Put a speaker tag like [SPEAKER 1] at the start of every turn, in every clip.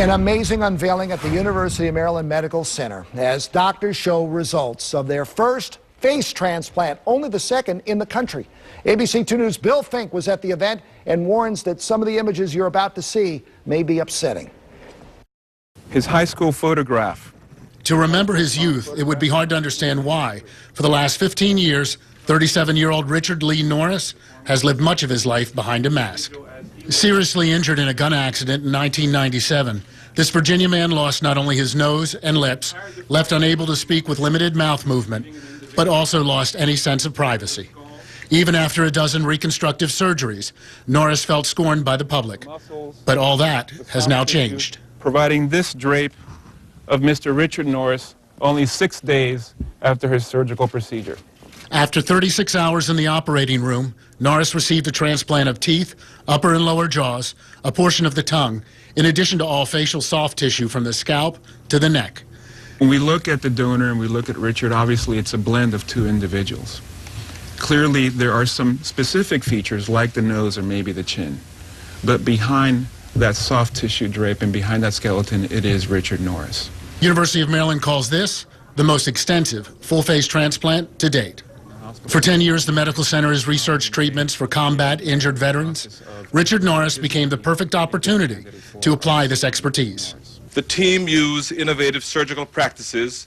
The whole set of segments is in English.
[SPEAKER 1] An amazing unveiling at the University of Maryland Medical Center as doctors show results of their first face transplant, only the second in the country. ABC 2 News' Bill Fink was at the event and warns that some of the images you're about to see may be upsetting.
[SPEAKER 2] His high school photograph.
[SPEAKER 3] To remember his youth, it would be hard to understand why. For the last 15 years, 37-year-old Richard Lee Norris has lived much of his life behind a mask. Seriously injured in a gun accident in 1997, this Virginia man lost not only his nose and lips, left unable to speak with limited mouth movement, but also lost any sense of privacy. Even after a dozen reconstructive surgeries, Norris felt scorned by the public. But all that has now changed.
[SPEAKER 2] Providing this drape of Mr. Richard Norris only 6 days after his surgical procedure.
[SPEAKER 3] After 36 hours in the operating room, Norris received a transplant of teeth, upper and lower jaws, a portion of the tongue, in addition to all facial soft tissue from the scalp to the neck.
[SPEAKER 2] When we look at the donor and we look at Richard, obviously it's a blend of two individuals. Clearly there are some specific features like the nose or maybe the chin, but behind that soft tissue drape and behind that skeleton, it is Richard Norris.
[SPEAKER 3] University of Maryland calls this the most extensive full-face transplant to date. For 10 years, the medical center has researched treatments for combat injured veterans. Richard Norris became the perfect opportunity to apply this expertise.
[SPEAKER 4] The team used innovative surgical practices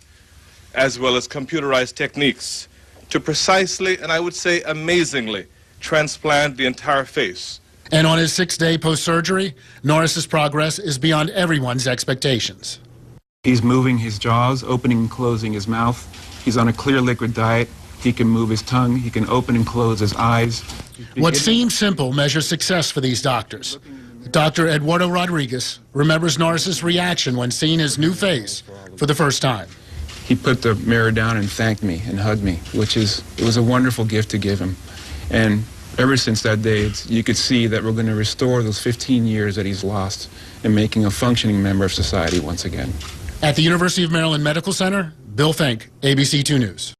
[SPEAKER 4] as well as computerized techniques to precisely, and I would say amazingly, transplant the entire face.
[SPEAKER 3] And on his 6-day post-surgery, Norris's progress is beyond everyone's expectations.
[SPEAKER 2] He's moving his jaws, opening and closing his mouth. He's on a clear liquid diet. He can move his tongue. He can open and close his eyes.
[SPEAKER 3] What seems simple measures success for these doctors. Dr. Eduardo Rodriguez remembers Norris's reaction when seeing his new face for the first time.
[SPEAKER 2] He put the mirror down and thanked me and hugged me, it was a wonderful gift to give him. And ever since that day, you could see that we're going to restore those 15 years that he's lost and making a functioning member of society once again.
[SPEAKER 3] At the University of Maryland Medical Center, Bill Fink, ABC 2 News.